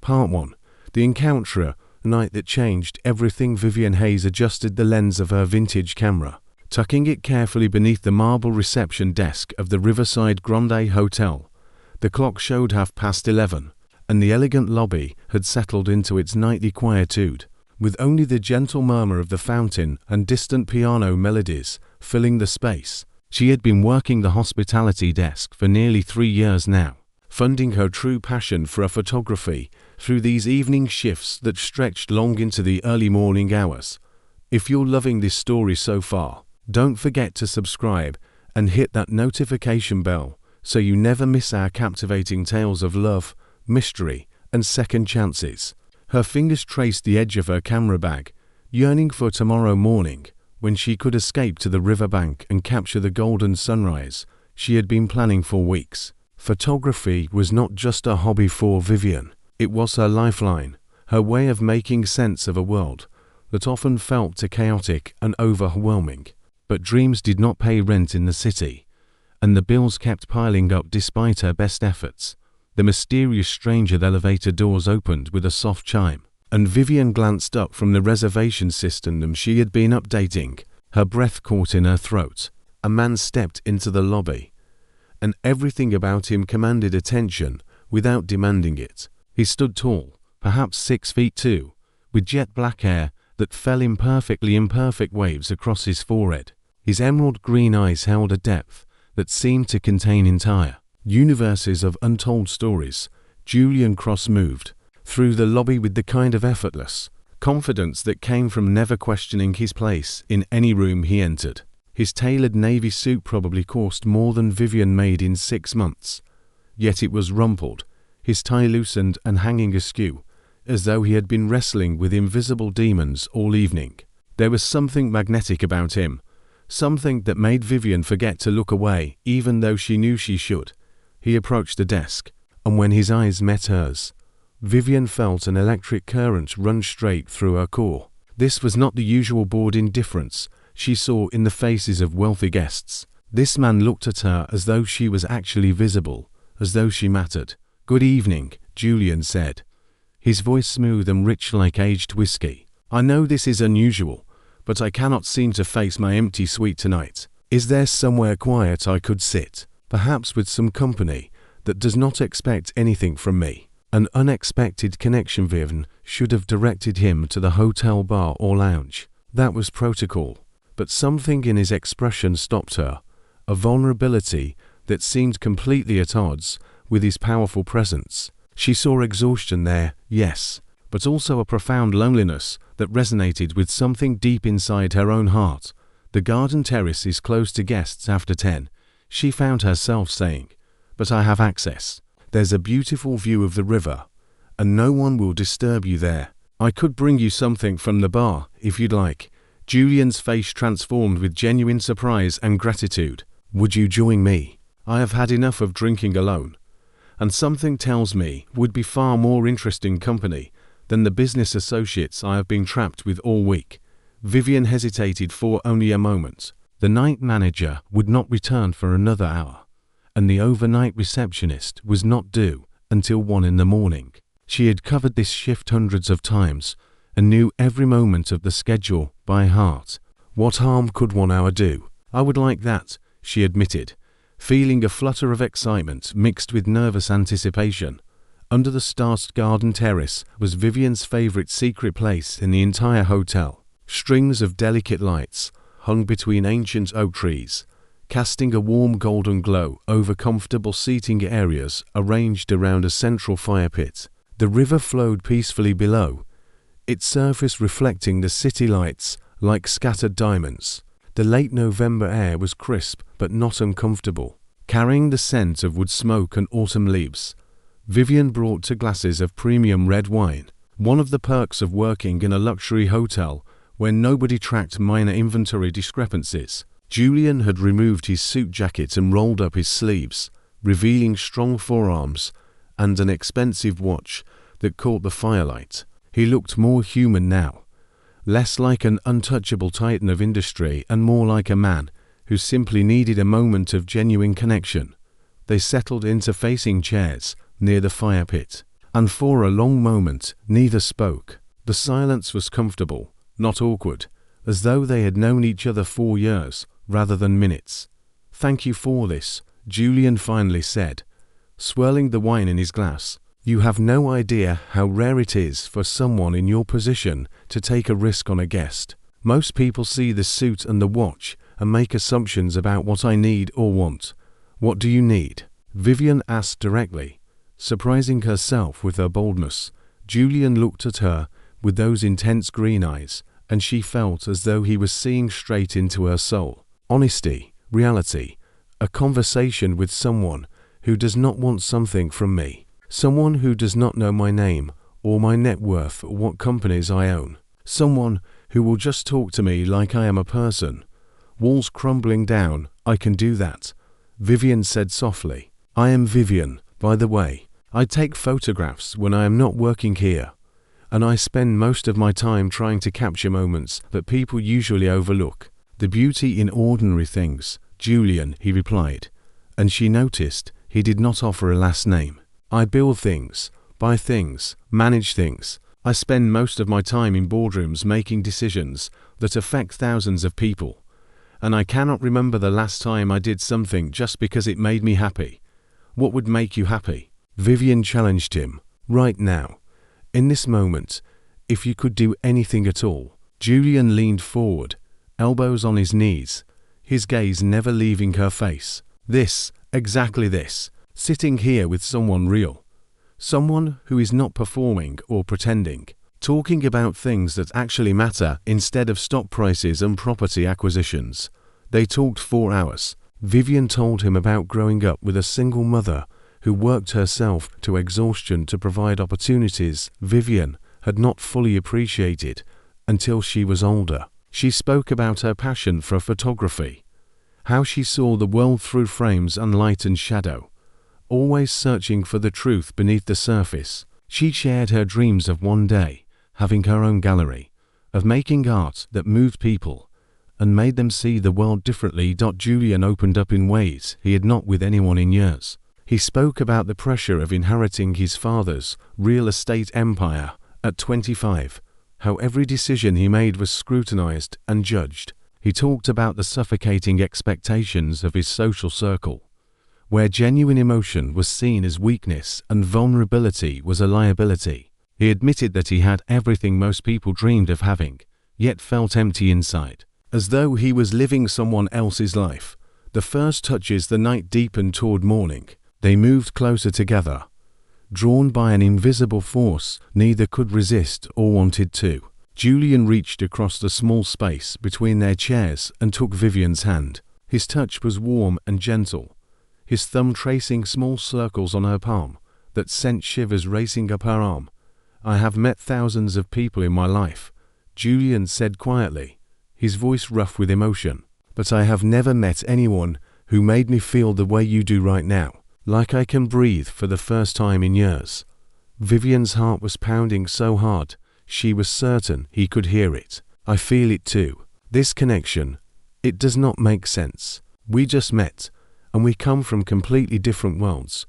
Part 1. The Encounter, a night that changed everything. Vivian Hayes adjusted the lens of her vintage camera, tucking it carefully beneath the marble reception desk of the Riverside Grande Hotel. The clock showed 11:30, and the elegant lobby had settled into its nightly quietude, with only the gentle murmur of the fountain and distant piano melodies filling the space. She had been working the hospitality desk for nearly 3 years now, funding her true passion for photography through these evening shifts that stretched long into the early morning hours. If you're loving this story so far, don't forget to subscribe and hit that notification bell so you never miss our captivating tales of love, mystery, and second chances. Her fingers traced the edge of her camera bag, yearning for tomorrow morning when she could escape to the riverbank and capture the golden sunrise she had been planning for weeks. Photography was not just a hobby for Vivian, it was her lifeline, her way of making sense of a world that often felt too chaotic and overwhelming. But dreams did not pay rent in the city, and the bills kept piling up despite her best efforts. The mysterious stranger elevator doors opened with a soft chime, and Vivian glanced up from the reservation system she had been updating, her breath caught in her throat. A man stepped into the lobby, and everything about him commanded attention without demanding it. He stood tall, perhaps 6'2", with jet black hair that fell in perfectly imperfect waves across his forehead. His emerald green eyes held a depth that seemed to contain entire universes of untold stories. Julian Cross moved through the lobby with the kind of effortless confidence that came from never questioning his place in any room he entered. His tailored navy suit probably cost more than Vivian made in 6 months, yet it was rumpled, his tie loosened and hanging askew, as though he had been wrestling with invisible demons all evening. There was something magnetic about him, something that made Vivian forget to look away even though she knew she should. He approached the desk, and when his eyes met hers, Vivian felt an electric current run straight through her core. This was not the usual bored indifference she saw in the faces of wealthy guests. This man looked at her as though she was actually visible, as though she mattered. "Good evening," Julian said, his voice smooth and rich like aged whiskey. "I know this is unusual, but I cannot seem to face my empty suite tonight. Is there somewhere quiet I could sit, perhaps with some company that does not expect anything from me?" An unexpected connection. Vivian should have directed him to the hotel bar or lounge. That was protocol, but something in his expression stopped her, a vulnerability that seemed completely at odds with his powerful presence. She saw exhaustion there, yes, but also a profound loneliness that resonated with something deep inside her own heart. "The garden terrace is closed to guests after 10, she found herself saying, "but I have access. There's a beautiful view of the river, and no one will disturb you there. I could bring you something from the bar, if you'd like." Julian's face transformed with genuine surprise and gratitude. "Would you join me? I have had enough of drinking alone, and something tells me would be far more interesting company than the business associates I have been trapped with all week." Vivian hesitated for only a moment. The night manager would not return for another hour, and the overnight receptionist was not due until 1 in the morning. She had covered this shift hundreds of times and knew every moment of the schedule by heart. What harm could 1 hour do? "I would like that," she admitted, feeling a flutter of excitement mixed with nervous anticipation. Under the starred garden terrace was Vivian's favorite secret place in the entire hotel. Strings of delicate lights hung between ancient oak trees, casting a warm golden glow over comfortable seating areas arranged around a central fire pit. The river flowed peacefully below, its surface reflecting the city lights like scattered diamonds. The late November air was crisp but not uncomfortable, carrying the scent of wood smoke and autumn leaves. Vivian brought 2 glasses of premium red wine, one of the perks of working in a luxury hotel where nobody tracked minor inventory discrepancies. Julian had removed his suit jacket and rolled up his sleeves, revealing strong forearms and an expensive watch that caught the firelight. He looked more human now, less like an untouchable titan of industry and more like a man who simply needed a moment of genuine connection. They settled into facing chairs near the fire pit. And for a long moment, neither spoke. The silence was comfortable, not awkward, as though they had known each other for years, rather than minutes. "Thank you for this," Julian finally said, swirling the wine in his glass. "You have no idea how rare it is for someone in your position to take a risk on a guest. Most people see the suit and the watch and make assumptions about what I need or want. What do you need?" Vivian asked directly, surprising herself with her boldness. Julian looked at her with those intense green eyes, and she felt as though he was seeing straight into her soul. Honesty, reality, a conversation with someone who does not want something from me. Someone who does not know my name or my net worth or what companies I own. Someone who will just talk to me like I am a person. Walls crumbling down, I can do that, Vivian said softly. "I am Vivian, by the way. I take photographs when I am not working here, and I spend most of my time trying to capture moments that people usually overlook. The beauty in ordinary things, Julian," he replied, and she noticed he did not offer a last name. "I build things, buy things, manage things. I spend most of my time in boardrooms making decisions that affect thousands of people, and I cannot remember the last time I did something just because it made me happy. What would make you happy?" Vivian challenged him. "Right now, in this moment, if you could do anything at all." Julian leaned forward, elbows on his knees, his gaze never leaving her face. "This, exactly this, sitting here with someone real. Someone who is not performing or pretending, talking about things that actually matter instead of stock prices and property acquisitions." They talked 4 hours. Vivian told him about growing up with a single mother who worked herself to exhaustion to provide opportunities Vivian had not fully appreciated until she was older. She spoke about her passion for photography, how she saw the world through frames and light and shadow, always searching for the truth beneath the surface. She shared her dreams of one day having her own gallery, of making art that moved people and made them see the world differently. Julian opened up in ways he had not with anyone in years. He spoke about the pressure of inheriting his father's real estate empire at 25, how every decision he made was scrutinized and judged. He talked about the suffocating expectations of his social circle, where genuine emotion was seen as weakness and vulnerability was a liability. He admitted that he had everything most people dreamed of having, yet felt empty inside, as though he was living someone else's life. The first touches the night deepened toward morning. They moved closer together, drawn by an invisible force neither could resist or wanted to. Julian reached across the small space between their chairs and took Vivian's hand. His touch was warm and gentle, his thumb tracing small circles on her palm that sent shivers racing up her arm. "I have met thousands of people in my life," Julian said quietly, his voice rough with emotion, "but I have never met anyone who made me feel the way you do right now. Like I can breathe for the first time in years." Vivian's heart was pounding so hard, she was certain he could hear it. "I feel it too. This connection, it does not make sense. We just met, and we come from completely different worlds,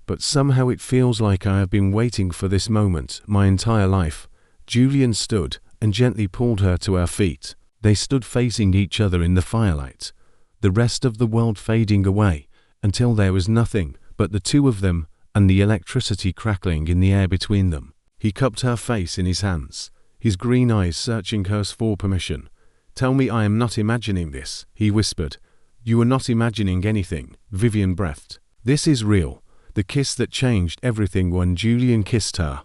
but somehow it feels like I have been waiting for this moment my entire life." Julian stood and gently pulled her to her feet. They stood facing each other in the firelight, the rest of the world fading away until there was nothing but the two of them and the electricity crackling in the air between them. He cupped her face in his hands, his green eyes searching hers for permission. "Tell me I am not imagining this," he whispered. "You are not imagining anything," Vivian breathed. "This is real." The kiss that changed everything. When Julian kissed her,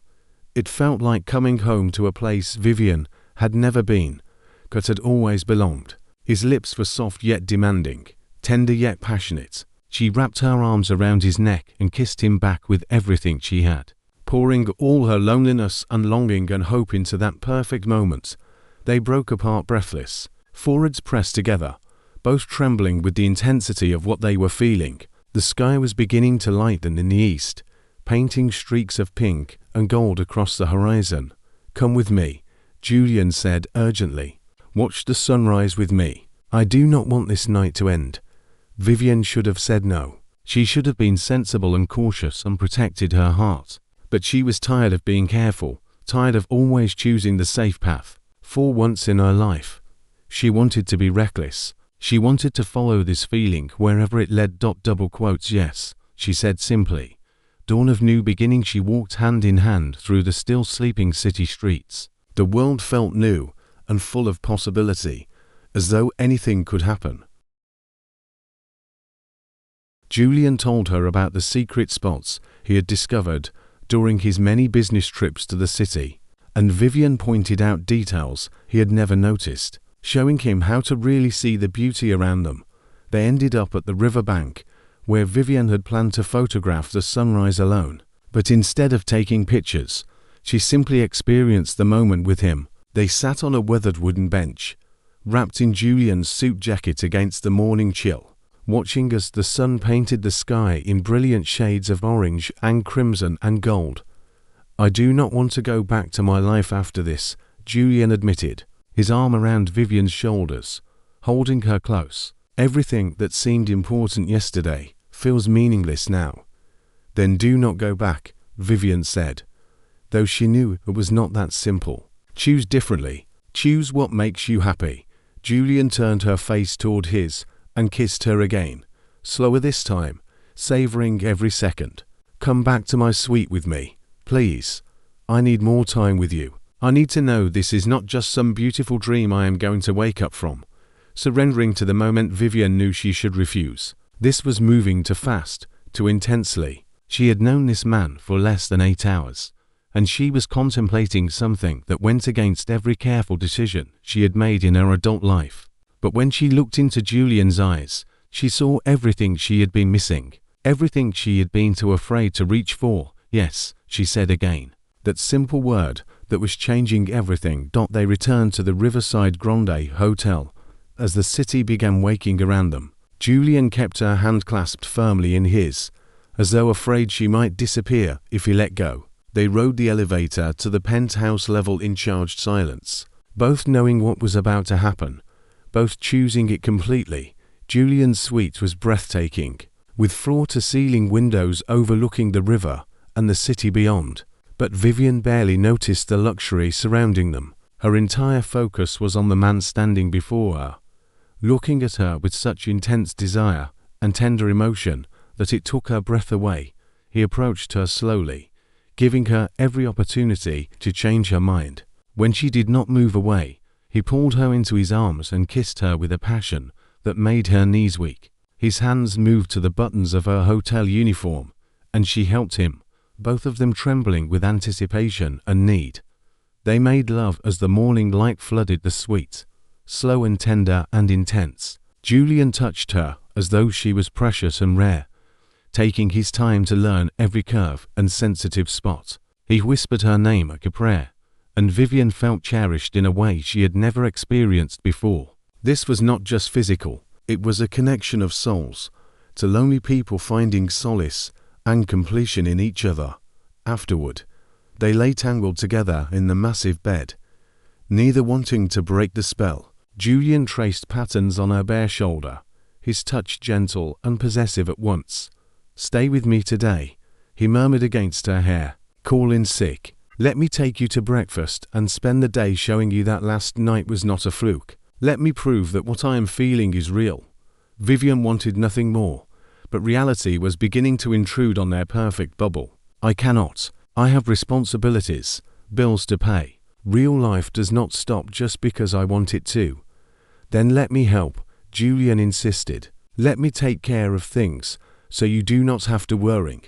it felt like coming home to a place Vivian had never been, but had always belonged. His lips were soft yet demanding, tender yet passionate. She wrapped her arms around his neck and kissed him back with everything she had, pouring all her loneliness and longing and hope into that perfect moment. They broke apart breathless, foreheads pressed together, both trembling with the intensity of what they were feeling. The sky was beginning to lighten in the east, painting streaks of pink and gold across the horizon. "Come with me," Julian said urgently. "Watch the sunrise with me. I do not want this night to end." Vivian should have said no. She should have been sensible and cautious and protected her heart. But she was tired of being careful, tired of always choosing the safe path. For once in her life, she wanted to be reckless. She wanted to follow this feeling wherever it led. Yes, she said simply. Dawn of new beginning. She walked hand in hand through the still sleeping city streets. The world felt new and full of possibility, as though anything could happen. Julian told her about the secret spots he had discovered during his many business trips to the city, and Vivian pointed out details he had never noticed, showing him how to really see the beauty around them. They ended up at the riverbank, where Vivian had planned to photograph the sunrise alone. But instead of taking pictures, she simply experienced the moment with him. They sat on a weathered wooden bench, wrapped in Julian's suit jacket against the morning chill, watching as the sun painted the sky in brilliant shades of orange and crimson and gold. I do not want to go back to my life after this, Julian admitted, his arm around Vivian's shoulders, holding her close. Everything that seemed important yesterday feels meaningless now. Then do not go back, Vivian said, though she knew it was not that simple. Choose differently. Choose what makes you happy. Julian turned her face toward his and kissed her again, slower this time, savoring every second. Come back to my suite with me, please. I need more time with you. I need to know this is not just some beautiful dream I am going to wake up from. Surrendering to the moment, Vivian knew she should refuse. This was moving too fast, too intensely. She had known this man for less than 8 hours, and she was contemplating something that went against every careful decision she had made in her adult life. But when she looked into Julian's eyes, she saw everything she had been missing, everything she had been too afraid to reach for. Yes, she said again. That simple word that was changing everything. They returned to the Riverside Grande Hotel as the city began waking around them. Julian kept her hand clasped firmly in his, as though afraid she might disappear if he let go. They rode the elevator to the penthouse level in charged silence, both knowing what was about to happen, both choosing it completely. Julian's suite was breathtaking, with floor-to-ceiling windows overlooking the river and the city beyond. But Vivian barely noticed the luxury surrounding them. Her entire focus was on the man standing before her, looking at her with such intense desire and tender emotion that it took her breath away. He approached her slowly, giving her every opportunity to change her mind. When she did not move away, he pulled her into his arms and kissed her with a passion that made her knees weak. His hands moved to the buttons of her hotel uniform, and she helped him, both of them trembling with anticipation and need. They made love as the morning light flooded the suite, slow and tender and intense. Julian touched her as though she was precious and rare, taking his time to learn every curve and sensitive spot. He whispered her name like a prayer, and Vivian felt cherished in a way she had never experienced before. This was not just physical, it was a connection of souls, to lonely people finding solace and completion in each other. Afterward, they lay tangled together in the massive bed, neither wanting to break the spell. Julian traced patterns on her bare shoulder, his touch gentle and possessive at once. Stay with me today, he murmured against her hair. Call in sick. Let me take you to breakfast and spend the day showing you that last night was not a fluke. Let me prove that what I am feeling is real. Vivian wanted nothing more, but reality was beginning to intrude on their perfect bubble. I cannot. I have responsibilities, bills to pay. Real life does not stop just because I want it to. Then let me help, Julian insisted. Let me take care of things, so you do not have to worry.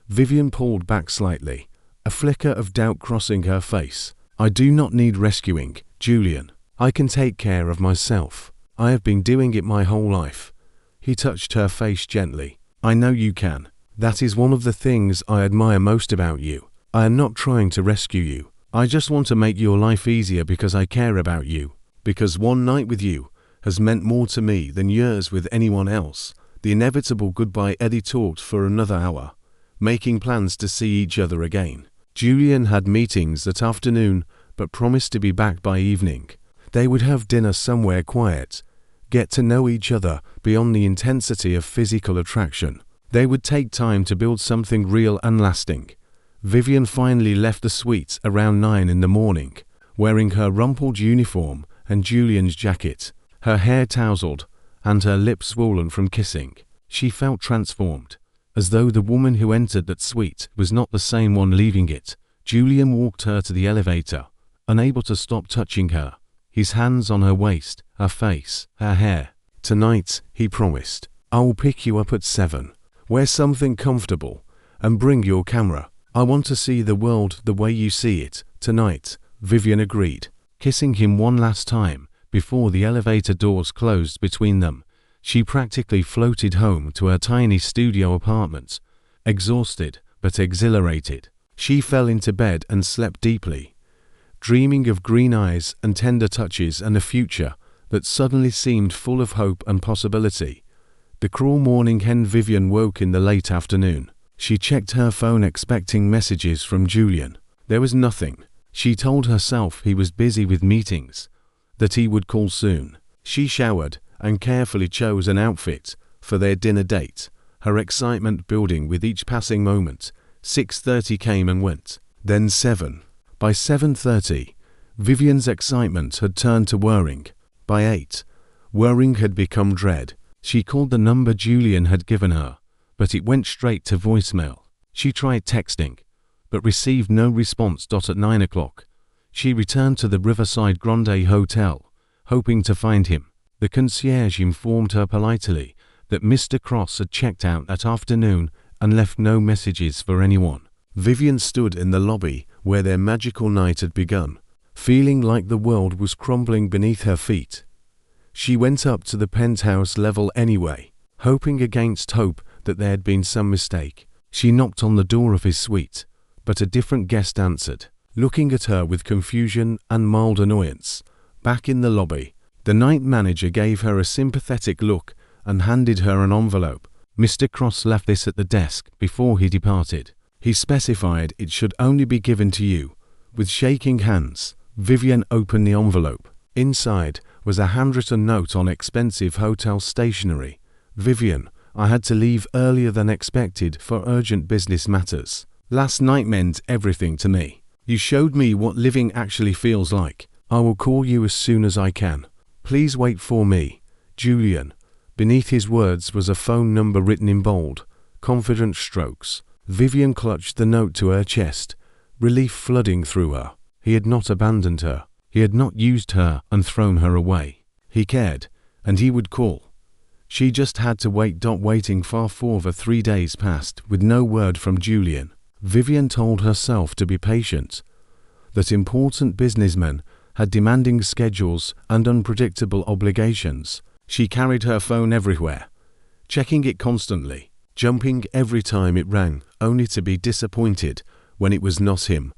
Vivian pulled back slightly, a flicker of doubt crossing her face. I do not need rescuing, Julian. I can take care of myself. I have been doing it my whole life. He touched her face gently. I know you can. That is one of the things I admire most about you. I am not trying to rescue you. I just want to make your life easier because I care about you. Because one night with you has meant more to me than years with anyone else. The inevitable goodbye. Eddie talked for another hour, making plans to see each other again. Julian had meetings that afternoon, but promised to be back by evening. They would have dinner somewhere quiet, get to know each other beyond the intensity of physical attraction. They would take time to build something real and lasting. Vivian finally left the suite around 9 in the morning, wearing her rumpled uniform and Julian's jacket, her hair tousled and her lips swollen from kissing. She felt transformed, as though the woman who entered that suite was not the same one leaving it. Julian walked her to the elevator, unable to stop touching her, his hands on her waist, her face, her hair. "Tonight," he promised, "I will pick you up at 7. Wear something comfortable and bring your camera. I want to see the world the way you see it tonight." Vivian agreed, kissing him one last time before the elevator doors closed between them. She practically floated home to her tiny studio apartment, exhausted but exhilarated. She fell into bed and slept deeply, dreaming of green eyes and tender touches and a future that suddenly seemed full of hope and possibility. The cruel morning hen Vivian woke in the late afternoon. She checked her phone expecting messages from Julian. There was nothing. She told herself he was busy with meetings, that he would call soon. She showered and carefully chose an outfit for their dinner date, her excitement building with each passing moment. 6:30 came and went, then 7. By 7:30, Vivian's excitement had turned to worrying. By 8, worrying had become dread. She called the number Julian had given her, but it went straight to voicemail. She tried texting, but received no response. At 9 o'clock, she returned to the Riverside Grande Hotel, hoping to find him. The concierge informed her politely that Mr. Cross had checked out that afternoon and left no messages for anyone. Vivian stood in the lobby where their magical night had begun, feeling like the world was crumbling beneath her feet. She went up to the penthouse level anyway, hoping against hope that there had been some mistake. She knocked on the door of his suite, but a different guest answered, looking at her with confusion and mild annoyance. Back in the lobby, the night manager gave her a sympathetic look and handed her an envelope. Mr. Cross left this at the desk before he departed. He specified it should only be given to you. With shaking hands, Vivian opened the envelope. Inside was a handwritten note on expensive hotel stationery. "Vivian, I had to leave earlier than expected for urgent business matters. Last night meant everything to me. You showed me what living actually feels like. I will call you as soon as I can. Please wait for me, Julian." Beneath his words was a phone number written in bold, confident strokes. Vivian clutched the note to her chest, relief flooding through her. He had not abandoned her. He had not used her and thrown her away. He cared, and he would call. She just had to wait. Waiting far further 3 days passed with no word from Julian. Vivian told herself to be patient, that important businessmen had demanding schedules and unpredictable obligations. She carried her phone everywhere, checking it constantly, jumping every time it rang, only to be disappointed when it was not him.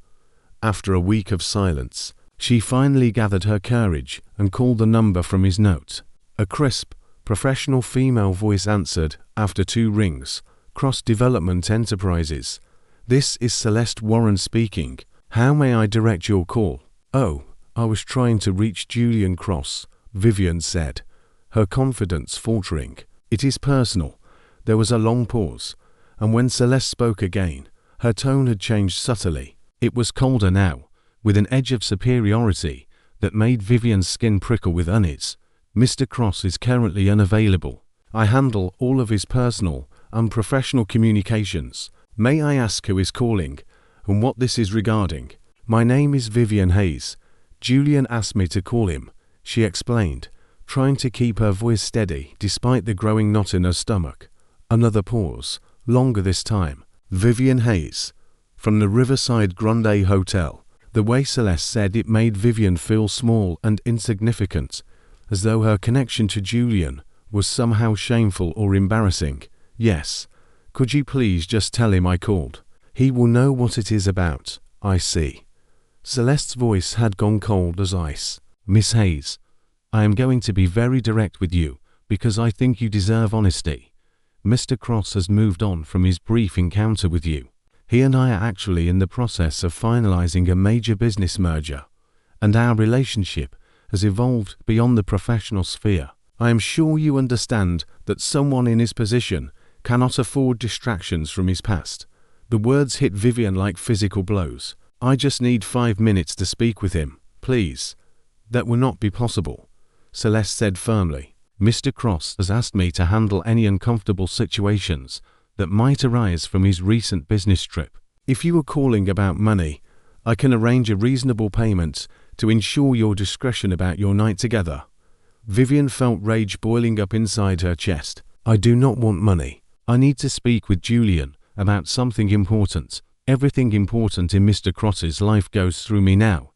After a week of silence, she finally gathered her courage and called the number from his note. A crisp, professional female voice answered after 2 rings. "Cross Development Enterprises. This is Celeste Warren speaking. How may I direct your call?" "Oh, I was trying to reach Julian Cross," Vivian said, her confidence faltering. "It is personal." There was a long pause, and when Celeste spoke again, her tone had changed subtly. It was colder now, with an edge of superiority that made Vivian's skin prickle with unease. "Mr. Cross is currently unavailable. I handle all of his personal and professional communications. May I ask who is calling and what this is regarding?" "My name is Vivian Hayes. Julian asked me to call him," she explained, trying to keep her voice steady despite the growing knot in her stomach. Another pause, longer this time. "Vivian Hayes, from the Riverside Grande Hotel." The way Celeste said it made Vivian feel small and insignificant, as though her connection to Julian was somehow shameful or embarrassing. "Yes. Could you please just tell him I called? He will know what it is about." "I see." Celeste's voice had gone cold as ice. "Miss Hayes, I am going to be very direct with you because I think you deserve honesty. Mr. Cross has moved on from his brief encounter with you. He and I are actually in the process of finalizing a major business merger, and our relationship has evolved beyond the professional sphere. I am sure you understand that someone in his position cannot afford distractions from his past. The words hit Vivian like physical blows. "I just need 5 minutes to speak with him, please." "That will not be possible," Celeste said firmly. "Mr. Cross has asked me to handle any uncomfortable situations that might arise from his recent business trip. If you are calling about money, I can arrange a reasonable payment to ensure your discretion about your night together." Vivian felt rage boiling up inside her chest. "I do not want money. I need to speak with Julian about something important. Everything important in Mr. Cross's life goes through me now,"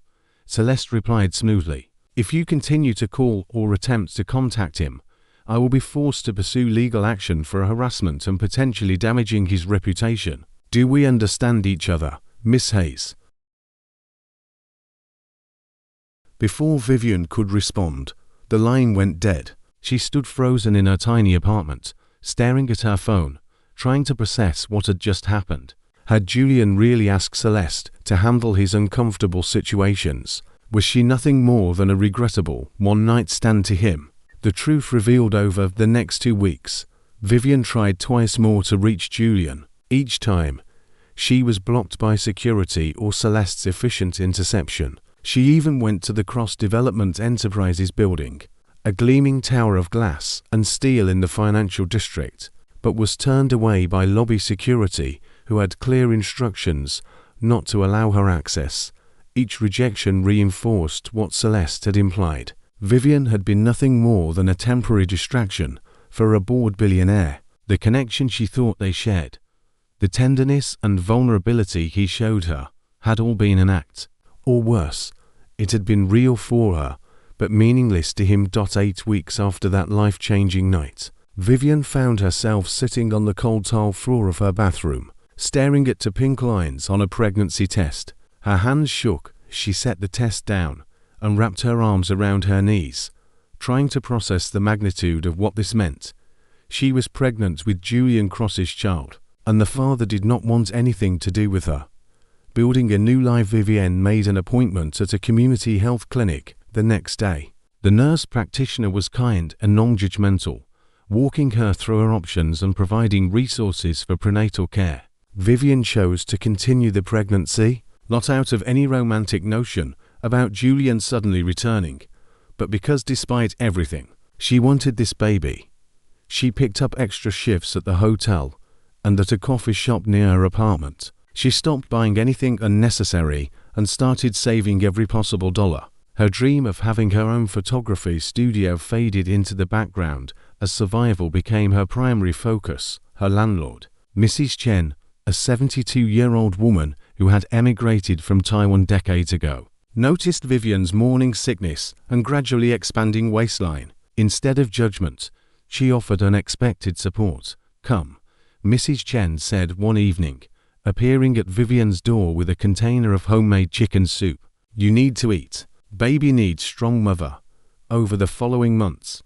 Celeste replied smoothly. "If you continue to call or attempt to contact him, I will be forced to pursue legal action for harassment and potentially damaging his reputation. Do we understand each other, Miss Hayes?" Before Vivian could respond, the line went dead. She stood frozen in her tiny apartment, staring at her phone, trying to process what had just happened. Had Julian really asked Celeste to handle his uncomfortable situations? Was she nothing more than a regrettable one-night stand to him? The truth revealed over the next 2 weeks. Vivian tried twice more to reach Julian. Each time, she was blocked by security or Celeste's efficient interception. She even went to the Cross Development Enterprises building, a gleaming tower of glass and steel in the financial district, but was turned away by lobby security who had clear instructions not to allow her access. Each rejection reinforced what Celeste had implied. Vivian had been nothing more than a temporary distraction for a bored billionaire. The connection she thought they shared, the tenderness and vulnerability he showed her, had all been an act. Or worse, it had been real for her, but meaningless to him. 8 weeks after that life-changing night, Vivian found herself sitting on the cold tile floor of her bathroom, staring at 2 pink lines on a pregnancy test. Her hands shook. She set the test down and wrapped her arms around her knees, trying to process the magnitude of what this meant. She was pregnant with Julian Cross's child, and the father did not want anything to do with her. Building a new life, Vivian made an appointment at a community health clinic the next day. The nurse practitioner was kind and non-judgmental, walking her through her options and providing resources for prenatal care. Vivian chose to continue the pregnancy, not out of any romantic notion about Julian suddenly returning, but because despite everything, she wanted this baby. She picked up extra shifts at the hotel and at a coffee shop near her apartment. She stopped buying anything unnecessary and started saving every possible dollar. Her dream of having her own photography studio faded into the background as survival became her primary focus. Her landlord, Mrs. Chen, a 72-year-old woman who had emigrated from Taiwan decades ago, noticed Vivian's morning sickness and gradually expanding waistline. Instead of judgment, she offered unexpected support. "Come," Mrs. Chen said one evening, appearing at Vivian's door with a container of homemade chicken soup. "You need to eat. Baby needs strong mother." Over the following months,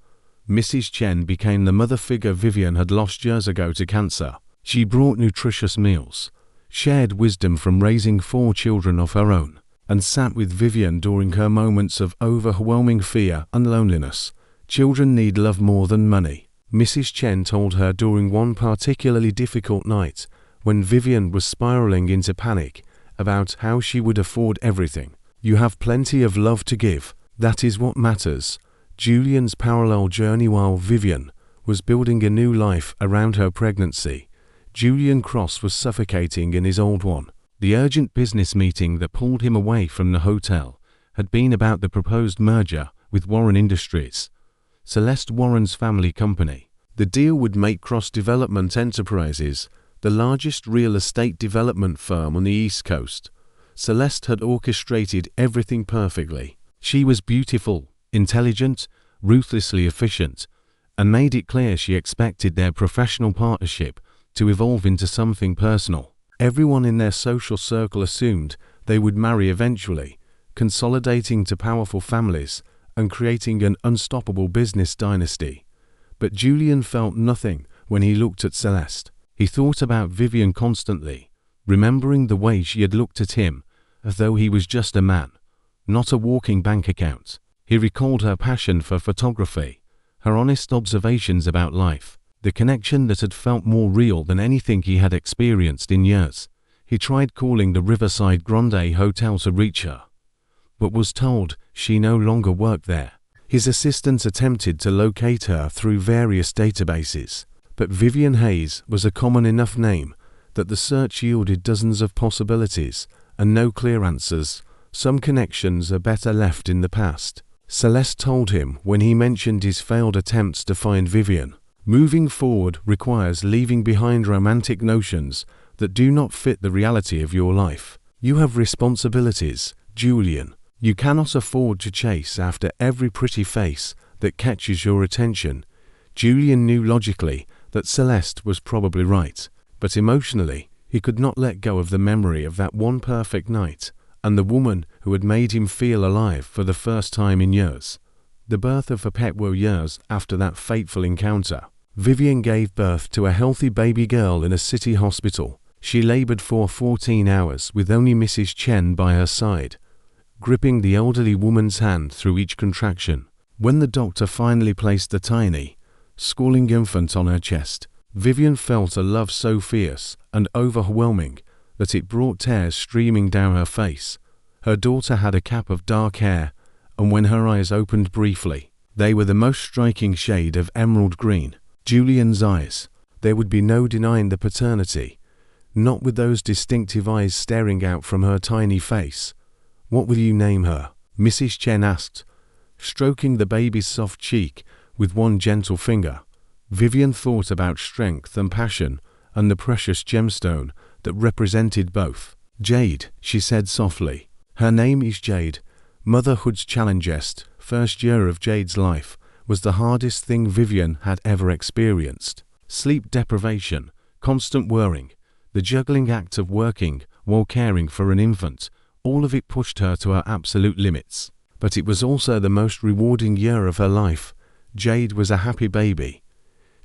Mrs. Chen became the mother figure Vivian had lost years ago to cancer. She brought nutritious meals, shared wisdom from raising 4 children of her own, and sat with Vivian during her moments of overwhelming fear and loneliness. "Children need love more than money," Mrs. Chen told her during one particularly difficult night when Vivian was spiraling into panic about how she would afford everything. "You have plenty of love to give. That is what matters." Julian's parallel journey. While Vivian was building a new life around her pregnancy, Julian Cross was suffocating in his old one. The urgent business meeting that pulled him away from the hotel had been about the proposed merger with Warren Industries, Celeste Warren's family company. The deal would make Cross Development Enterprises the largest real estate development firm on the East Coast. Celeste had orchestrated everything perfectly. She was beautiful, intelligent, ruthlessly efficient, and made it clear she expected their professional partnership to evolve into something personal. Everyone in their social circle assumed they would marry eventually, consolidating to powerful families and creating an unstoppable business dynasty. But Julian felt nothing when he looked at Celeste. He thought about Vivian constantly, remembering the way she had looked at him as though he was just a man, not a walking bank account. He recalled her passion for photography, her honest observations about life, the connection that had felt more real than anything he had experienced in years. He tried calling the Riverside Grande Hotel to reach her, but was told she no longer worked there. His assistant attempted to locate her through various databases, but Vivian Hayes was a common enough name that the search yielded dozens of possibilities and no clear answers. Some connections are better left in the past, Celeste told him when he mentioned his failed attempts to find Vivian. Moving forward requires leaving behind romantic notions that do not fit the reality of your life. You have responsibilities, Julian. You cannot afford to chase after every pretty face that catches your attention. Julian knew logically that Celeste was probably right, but emotionally, he could not let go of the memory of that one perfect night and the woman who had made him feel alive for the first time in years. The birth of her pet were years after that fateful encounter. Vivian gave birth to a healthy baby girl in a city hospital. She labored for 14 hours with only Mrs. Chen by her side, gripping the elderly woman's hand through each contraction. When the doctor finally placed the tiny, squalling infant on her chest, Vivian felt a love so fierce and overwhelming that it brought tears streaming down her face. Her daughter had a cap of dark hair, and when her eyes opened briefly, they were the most striking shade of emerald green. Julian's eyes. There would be no denying the paternity, not with those distinctive eyes staring out from her tiny face. "What will you name her?" Mrs. Chen asked, stroking the baby's soft cheek with one gentle finger. Vivian thought about strength and passion and the precious gemstone that represented both. "Jade," she said softly. "Her name is Jade." Motherhood's challengest first year of Jade's life was the hardest thing Vivian had ever experienced. Sleep deprivation, constant worrying, the juggling act of working while caring for an infant, all of it pushed her to her absolute limits. But it was also the most rewarding year of her life. Jade was a happy baby,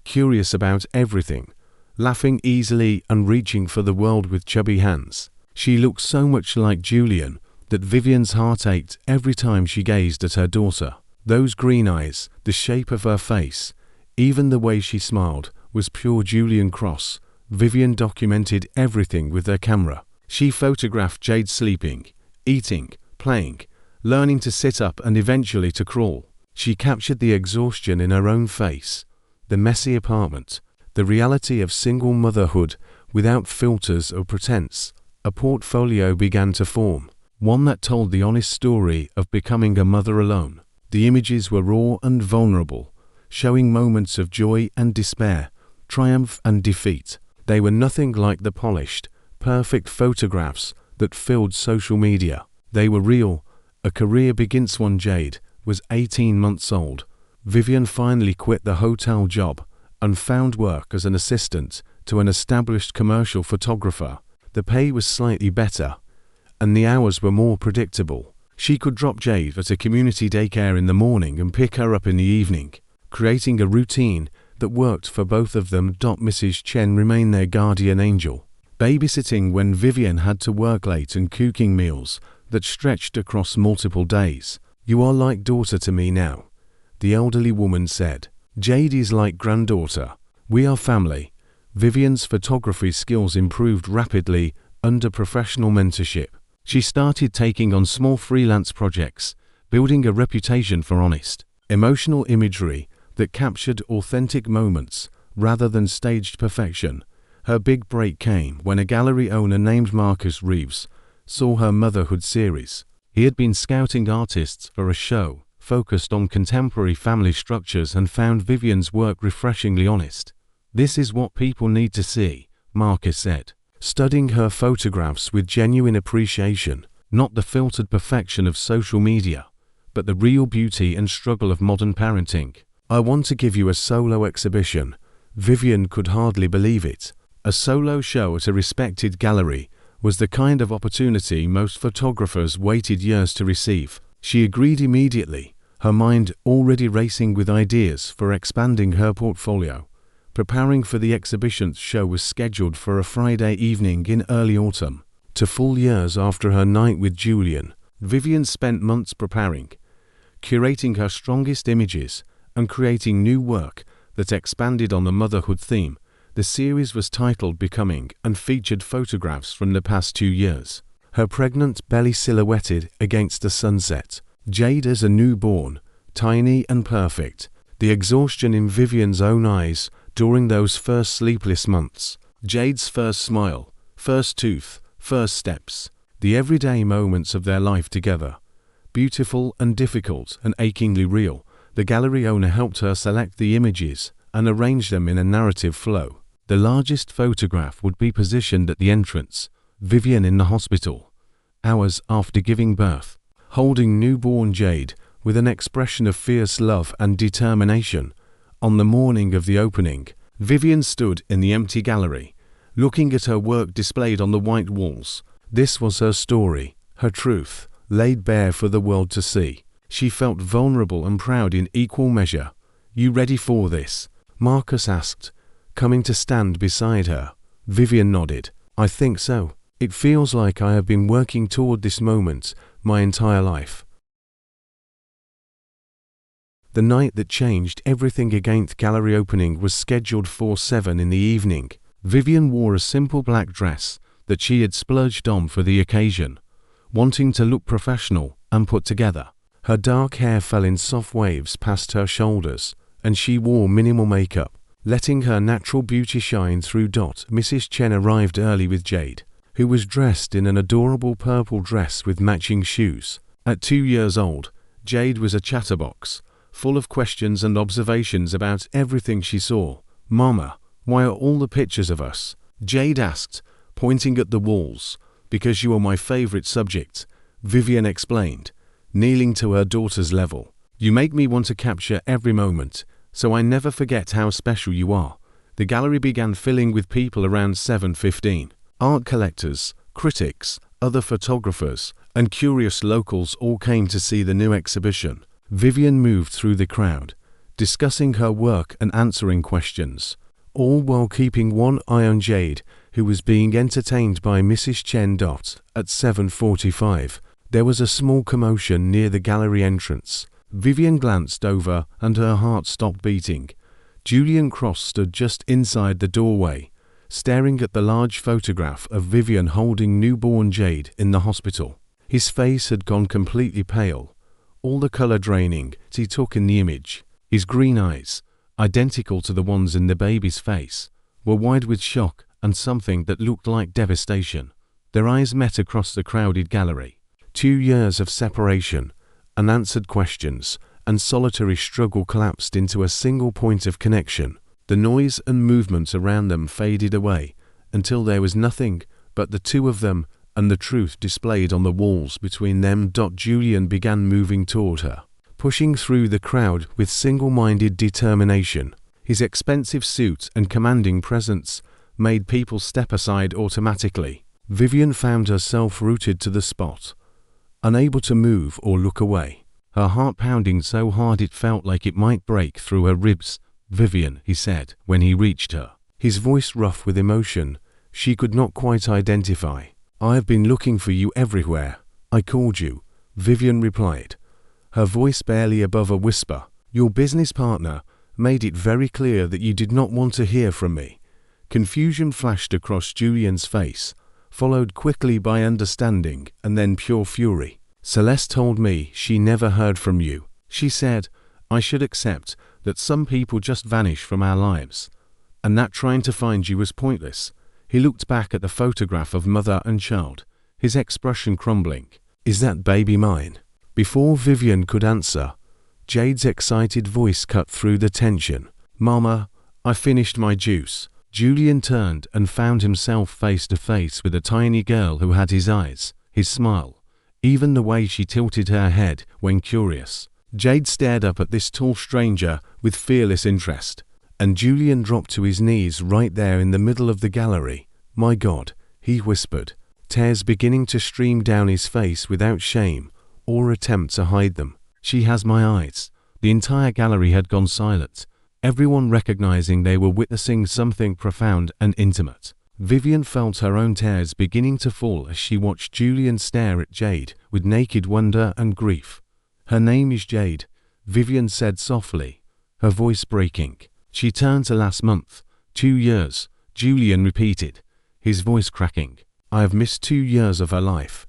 curious about everything, laughing easily and reaching for the world with chubby hands. She looked so much like Julian that Vivian's heart ached every time she gazed at her daughter. Those green eyes, the shape of her face, even the way she smiled, was pure Julian Cross. Vivian documented everything with her camera. She photographed Jade sleeping, eating, playing, learning to sit up and eventually to crawl. She captured the exhaustion in her own face, the messy apartment, the reality of single motherhood without filters or pretense. A portfolio began to form, one that told the honest story of becoming a mother alone. The images were raw and vulnerable, showing moments of joy and despair, triumph and defeat. They were nothing like the polished, perfect photographs that filled social media. They were real. A career begins when Jade was 18 months old. Vivian finally quit the hotel job and found work as an assistant to an established commercial photographer. The pay was slightly better, and the hours were more predictable. She could drop Jade at a community daycare in the morning and pick her up in the evening, creating a routine that worked for both of them. Mrs. Chen remained their guardian angel, babysitting when Vivian had to work late and cooking meals that stretched across multiple days. "You are like daughter to me now," the elderly woman said. "Jade is like granddaughter. We are family." Vivian's photography skills improved rapidly under professional mentorship. She started taking on small freelance projects, building a reputation for honest, emotional imagery that captured authentic moments rather than staged perfection. Her big break came when a gallery owner named Marcus Reeves saw her motherhood series. He had been scouting artists for a show focused on contemporary family structures and found Vivian's work refreshingly honest. "This is what people need to see," Marcus said, studying her photographs with genuine appreciation, not the filtered perfection of social media, but the real beauty and struggle of modern parenting. "I want to give you a solo exhibition." Vivian could hardly believe it. A solo show at a respected gallery was the kind of opportunity most photographers waited years to receive. She agreed immediately, her mind already racing with ideas for expanding her portfolio. Preparing for the exhibition's show was scheduled for a Friday evening in early autumn. 2 full years after her night with Julian, Vivian spent months preparing, curating her strongest images, and creating new work that expanded on the motherhood theme. The series was titled Becoming and featured photographs from the past 2 years. Her pregnant belly silhouetted against the sunset. Jade as a newborn, tiny and perfect. The exhaustion in Vivian's own eyes during those first sleepless months. Jade's first smile, first tooth, first steps. The everyday moments of their life together. Beautiful and difficult and achingly real. The gallery owner helped her select the images and arrange them in a narrative flow. The largest photograph would be positioned at the entrance, Vivian in the hospital, hours after giving birth, holding newborn Jade with an expression of fierce love and determination. On the morning of the opening, Vivian stood in the empty gallery, looking at her work displayed on the white walls. This was her story, her truth, laid bare for the world to see. She felt vulnerable and proud in equal measure. "You ready for this?" Marcus asked, coming to stand beside her. Vivian nodded. "I think so. It feels like I have been working toward this moment my entire life." The night that changed everything against gallery opening was scheduled for 7 in the evening. Vivian wore a simple black dress that she had splurged on for the occasion, wanting to look professional and put together. Her dark hair fell in soft waves past her shoulders, and she wore minimal makeup, letting her natural beauty shine through. Mrs. Chen arrived early with Jade, who was dressed in an adorable purple dress with matching shoes. At 2 years old, Jade was a chatterbox, full of questions and observations about everything she saw. "Mama, why are all the pictures of us?" Jade asked, pointing at the walls. "Because you are my favorite subject," Vivian explained, kneeling to her daughter's level. "You make me want to capture every moment, so I never forget how special you are." The gallery began filling with people around 7:15. Art collectors, critics, other photographers, and curious locals all came to see the new exhibition. Vivian moved through the crowd, discussing her work and answering questions, all while keeping one eye on Jade, who was being entertained by Mrs. Chen. At 7:45, there was a small commotion near the gallery entrance. Vivian glanced over and her heart stopped beating. Julian Cross stood just inside the doorway, staring at the large photograph of Vivian holding newborn Jade in the hospital. His face had gone completely pale, all the color draining as he took in the image. His green eyes, identical to the ones in the baby's face, were wide with shock and something that looked like devastation. Their eyes met across the crowded gallery. 2 years of separation, unanswered questions, and solitary struggle collapsed into a single point of connection. The noise and movement around them faded away until there was nothing but the two of them and the truth displayed on the walls between them. Julian began moving toward her, pushing through the crowd with single-minded determination. His expensive suit and commanding presence made people step aside automatically. Vivian found herself rooted to the spot, unable to move or look away, her heart pounding so hard it felt like it might break through her ribs. "Vivian," he said when he reached her, his voice rough with emotion she could not quite identify. "I have been looking for you everywhere. I called you," Vivian replied, her voice barely above a whisper. "Your business partner made it very clear that you did not want to hear from me." Confusion flashed across Julian's face, followed quickly by understanding and then pure fury. "Celeste told me she never heard from you. She said I should accept that some people just vanish from our lives, and that trying to find you was pointless." He looked back at the photograph of mother and child, his expression crumbling. "Is that baby mine?" Before Vivian could answer, Jade's excited voice cut through the tension. "Mama, I finished my juice." Julian turned and found himself face to face with a tiny girl who had his eyes, his smile, even the way she tilted her head when curious. Jade stared up at this tall stranger with fearless interest, and Julian dropped to his knees right there in the middle of the gallery. "My God," he whispered, tears beginning to stream down his face without shame or attempt to hide them. "She has my eyes." The entire gallery had gone silent, everyone recognizing they were witnessing something profound and intimate. Vivian felt her own tears beginning to fall as she watched Julian stare at Jade with naked wonder and grief. "Her name is Jade," Vivian said softly, her voice breaking. "She turned to last month, 2 years, Julian repeated, his voice cracking. I have missed 2 years of her life.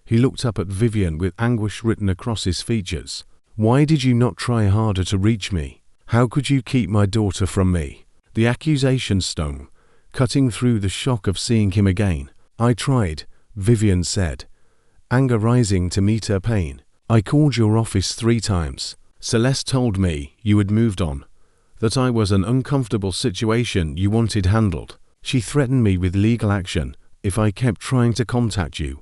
He looked up at Vivian with anguish written across his features. Why did you not try harder to reach me? How could you keep my daughter from me? The accusation stung, cutting through the shock of seeing him again. I tried, Vivian said, anger rising to meet her pain. I called your office 3 times. Celeste told me you had moved on, that I was an uncomfortable situation you wanted handled. She threatened me with legal action if I kept trying to contact you.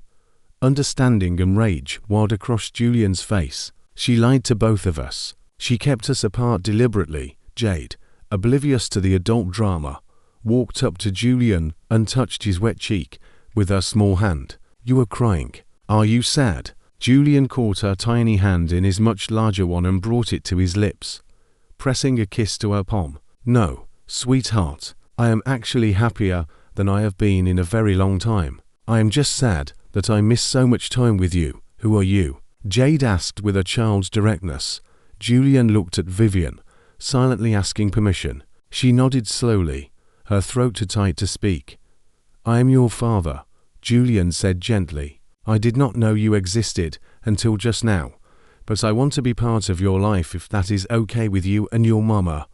Understanding and rage welled across Julian's face. She lied to both of us. She kept us apart deliberately. Jade, oblivious to the adult drama, walked up to Julian and touched his wet cheek with her small hand. You are crying. Are you sad? Julian caught her tiny hand in his much larger one and brought it to his lips, pressing a kiss to her palm. No, sweetheart, I am actually happier than I have been in a very long time. I am just sad that I missed so much time with you. Who are you? Jade asked with a child's directness. Julian looked at Vivian, silently asking permission. She nodded slowly, her throat too tight to speak. I am your father, Julian said gently. I did not know you existed until just now, but I want to be part of your life if that is okay with you and your mama.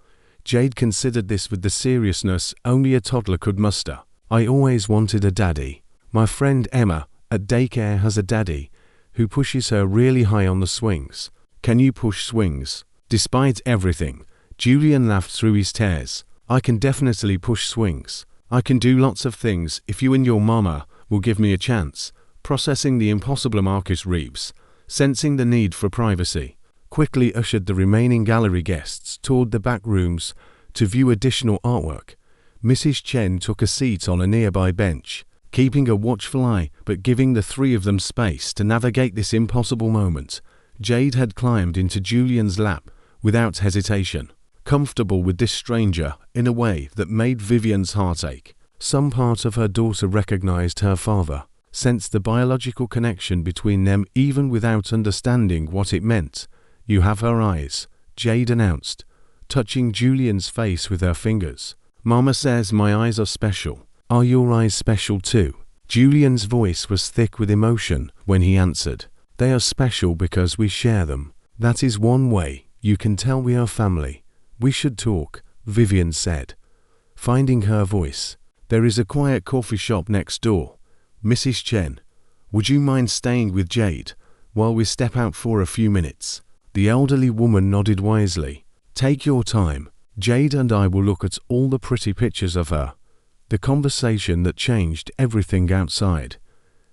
Jade considered this with the seriousness only a toddler could muster. I always wanted a daddy. My friend Emma at daycare has a daddy who pushes her really high on the swings. Can you push swings? Despite everything, Julian laughed through his tears. I can definitely push swings. I can do lots of things if you and your mama will give me a chance. Processing the impossible, Marcus Reeves, sensing the need for privacy, quickly ushered the remaining gallery guests toward the back rooms to view additional artwork. Mrs. Chen took a seat on a nearby bench, keeping a watchful eye but giving the 3 of them space to navigate this impossible moment. Jade had climbed into Julian's lap without hesitation, comfortable with this stranger in a way that made Vivian's heart ache. Some part of her daughter recognized her father, sensed the biological connection between them even without understanding what it meant. You have her eyes, Jade announced, touching Julian's face with her fingers. Mama says my eyes are special. Are your eyes special too? Julian's voice was thick with emotion when he answered. They are special because we share them. That is one way you can tell we are family. We should talk, Vivian said, finding her voice. There is a quiet coffee shop next door. Mrs. Chen, would you mind staying with Jade while we step out for a few minutes? The elderly woman nodded wisely. Take your time. Jade and I will look at all the pretty pictures of her. The conversation that changed everything outside.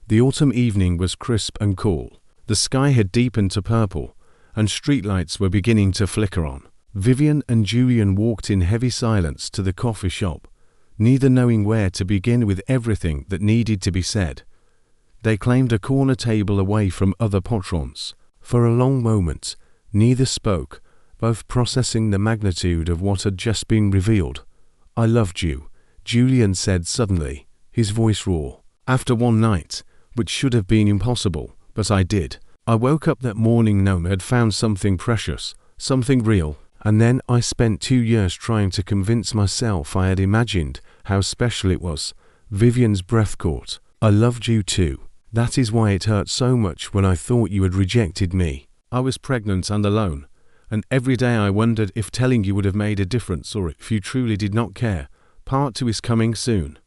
The autumn evening was crisp and cool. The sky had deepened to purple, and streetlights were beginning to flicker on. Vivian and Julian walked in heavy silence to the coffee shop, neither knowing where to begin with everything that needed to be said. They claimed a corner table away from other patrons. For a long moment, neither spoke, both processing the magnitude of what had just been revealed. I loved you, Julian said suddenly, his voice raw. After one night, which should have been impossible, but I did. I woke up that morning knowing I had found something precious, something real, and then I spent 2 years trying to convince myself I had imagined how special it was. Vivian's breath caught. I loved you too. That is why it hurt so much when I thought you had rejected me. I was pregnant and alone, and every day I wondered if telling you would have made a difference or if you truly did not care. Part 2 is coming soon.